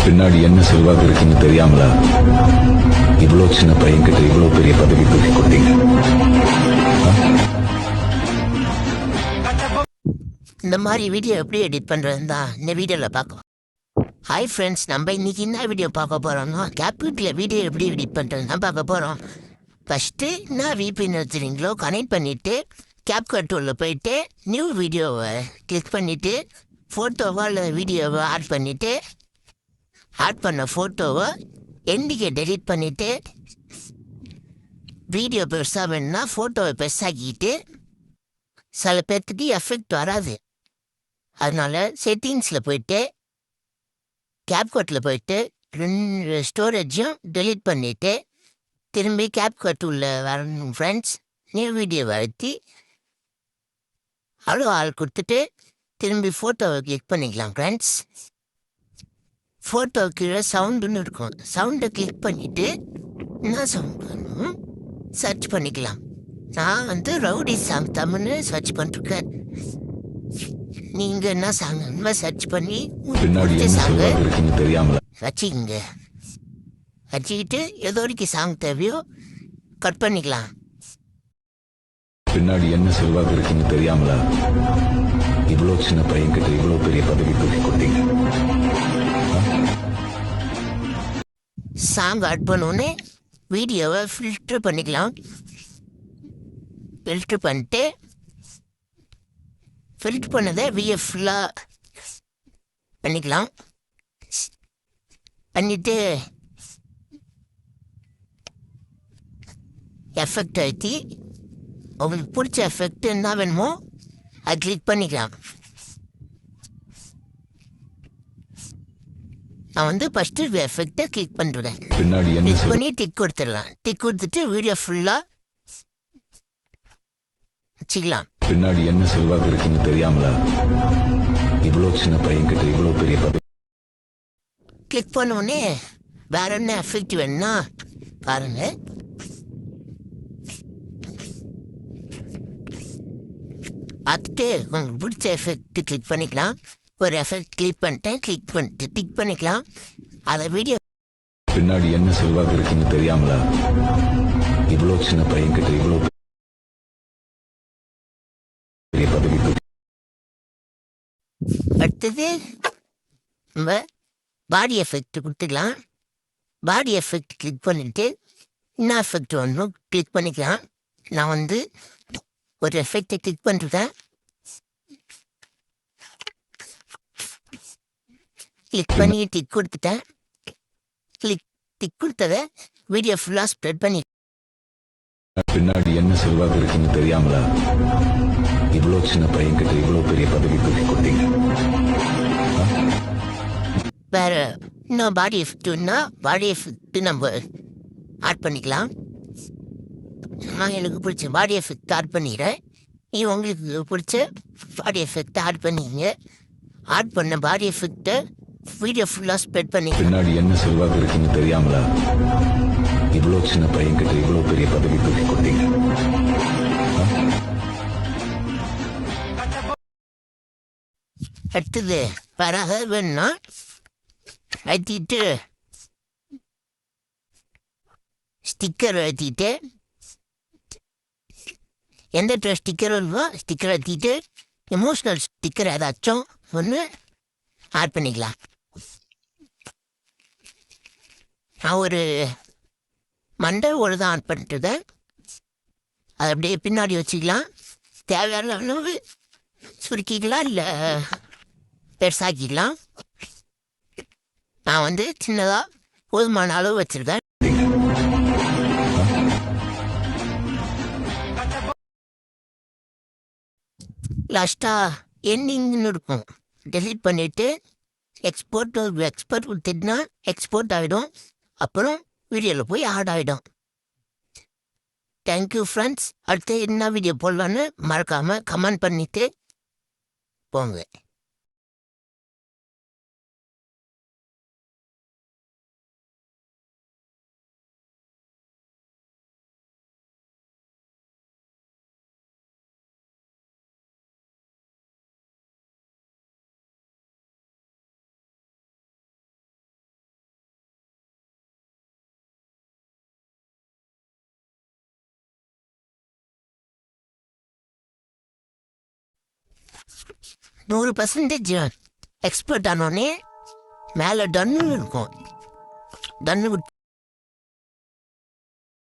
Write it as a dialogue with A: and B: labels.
A: பின்னாடி என்ன செல்வாக்கு இருக்குன்னு தெரியாமலா இவ்வளோ சின்ன பையன்கிட்ட இவ்வளோ பெரிய பதவி தூக்கி கொடுத்தீங்க?
B: இந்த மாதிரி வீடியோ எப்படி எடிட் பண்ணுறதுன்னு தான் இந்த வீடியோவில் பார்க்கலாம். ஹாய் ஃப்ரெண்ட்ஸ், நம்ம இன்னைக்கு என்ன வீடியோ பார்க்க போகிறோம்னா கேப்கட்டில் வீடியோ எப்படி எடிட் பண்ணுறதுன்னு தான் பார்க்க போகிறோம். ஃபஸ்ட்டு என்ன விபிஎன் வச்சுருங்களோ கனெக்ட் பண்ணிவிட்டு கேப்கட் உள்ள போயிட்டு நியூ வீடியோவை கிளிக் பண்ணிவிட்டு ஃபோட்டோவோ இல்லை வீடியோவை ஆட் பண்ணிவிட்டு ஆட் பண்ண ஃபோட்டோவை எண்டிகை டெலீட் பண்ணிவிட்டு வீடியோ பெருசாக வேணும்னா ஃபோட்டோவை பெருசாக்கிட்டு சில பேர்த்துக்கு எஃபெக்ட் வராது. அதனால செட்டிங்ஸில் போயிட்டு கேப்கட்டில் போயிட்டு ரெண்டு ஸ்டோரேஜையும் டெலீட் பண்ணிவிட்டு திரும்பி கேப்கட் உள்ள வரணும் ஃப்ரெண்ட்ஸ். நியூ வீடியோ அழுத்தி அவ்வளோ ஆள் கொடுத்துட்டு திரும்பி ஃபோட்டோவை கிளிக் பண்ணிக்கலாம் ஃப்ரெண்ட்ஸ். ஃபோட்டோ கீழே சவுண்டுன்னு இருக்கும். சவுண்டை கிளிக் பண்ணிவிட்டு என்ன சவுண்ட் வேணும் சர்ச் பண்ணிக்கலாம். நான் வந்து ரவுடி சாங் தமிழ்னு சர்ச் பண்ணிருக்கேன். நீங்கள் என்ன சாங் சர்ச் பண்ணி சாங்க வச்சுக்கிங்க. வச்சுக்கிட்டு ஏதோ வரைக்கும் சாங் தேவையோ கட் பண்ணிக்கலாம்.
A: பின்னாடி என்ன செல்வாக்கு இருக்குன்னு தெரியாமலா இவ்வளோ சின்ன பையன்கிட்ட இவ்வளோ பெரிய பதவி தூக்கி கொடுத்தீங்க?
B: சாங் ஆட் பண்ணோன்னே வீடியோவை ஃபில்டர் பண்ணிக்கலாம். ஃபில்டர் பண்ணிட்டு ஃபில்டர் பண்ணதை விஎஃப் ஃபுல்லாக பண்ணிக்கலாம். பண்ணிவிட்டு எஃபெக்ட் அழுத்தி உங்களுக்கு பிடிச்ச எஃபெக்ட் என்ன வேணுமோ அது கிளிக் பண்ணிக்கலாம். நான் வந்து ஃபஸ்ட்டு எஃபெக்டை கிளிக் பண்ணுறேன். கிளிக் பண்ணி டிக் கொடுத்துடலாம். டிக் கொடுத்துட்டு வீடியோ ஃபுல்லாக வச்சுக்கலாம்.
A: பின்னாடி என்ன செல்வாக்கு இருக்குன்னு தெரியாமலா இவ்வளோ சின்ன பையன்கிட்ட இவ்வளோ பெரிய பதவி.
B: கிளிக் பண்ணோடனே வேற என்ன எஃபெக்ட் வேணும்னா பாருங்க. பார்த்துட்டு உங்களுக்கு பிடிச்ச எஃபெக்ட் கிளிக் பண்ணிக்கலாம். ஒரு எஃபெக்ட் கிளிக் பண்ணிட்டேன். கிளிக் பண்ணிட்டு டிக் பண்ணிக்கலாம். அதை வீடியோ
A: பின்னாடி என்ன செல்வாக்கு இருக்குன்னு தெரியாமலா இவ்வளோ சின்ன பையன்கிட்ட இவ்வளோ பெரிய பதவி.
B: அடுத்தது நம்ம பாடி எஃபெக்ட் கொடுத்துக்கலாம். பாடி எஃபெக்ட் கிளிக் பண்ணிவிட்டு என்ன எஃபெக்ட் வரணும் கிளிக் பண்ணிக்கலாம். நான் வந்து ஒரு எஃபெக்டை கிளிக் பண்ணுறேன். கிளிக் பண்ணி டிக் கொடுத்துட்டேன். டிக் கொடுத்ததை வீடியோ ஃபுல்லாக ஸ்ப்ரெட் பண்ணி.
A: பின்னாடி என்ன செல்வாக்கு இருக்குன்னு தெரியாமலா இவ்வளோ சின்ன பையன்கிட்ட இவ்வளோ பெரிய பதவி தூக்கி கொடுத்தீங்க?
B: வேற இன்னும் பாடி எஃபெக்ட்னா பாடி எஃபெக்ட் நம்ம ஆட் பண்ணிக்கலாம். நான் எனக்கு பிடிச்ச பாடி எஃபெக்ட் ஆட் பண்ணிடுறேன். நீ உங்களுக்கு பிடிச்ச பாடி எஃபெக்ட் ஆட் பண்ணிங்க. ஆட் பண்ண பாடி எஃபெக்டை வீடியோ ஃபுல்லாக ஸ்ப்ரெட் பண்ணி.
A: பின்னாடி என்ன செல்வாக்கு இருக்குன்னு தெரியாமலா இவ்வளோ சின்ன பையன்கிட்ட இவ்வளோ பெரிய பதவி தூக்கி கொடுத்தீங்க?
B: அடுத்தது வராக வேணும்னா அழுத்திட்டு ஸ்டிக்கர் அழுத்திட்டு எந்த ஸ்டிக்கர் வருவோ ஸ்டிக்கர் அழுத்திட்டு எமோஷ்னல் ஸ்டிக்கர் ஏதாச்சும் ஒன்று ஆட் பண்ணிக்கலாம். நான் ஒரு மண்டை ஒரு தான் ஆட் பண்ணிட்டுதேன். அதை அப்படியே பின்னாடி வச்சுக்கலாம். தேவையான அளவு சுருக்கிக்கலாம் இல்லை பெருசாக்கிக்கலாம். நான் வந்து சின்னதாக போதுமான அளவு வச்சுருக்கேன். லாஸ்ட்டாக எண்டிங்னு இருக்கும். டெலீட் பண்ணிவிட்டு எக்ஸ்போர்ட் கொடுத்துட்டுனா எக்ஸ்போர்ட் ஆகிடும். அப்புறம் வீடியோவில் போய் ஆட் ஆகிடும். Thank you friends. அடுத்து என்ன வீடியோ போடலான்னு மறக்காமல் கமெண்ட் பண்ணிவிட்டு போங்க. 100% எக்ஸ்பர்ட் ஆனோடனே மேலே டன்னு இருக்கும். டன்னு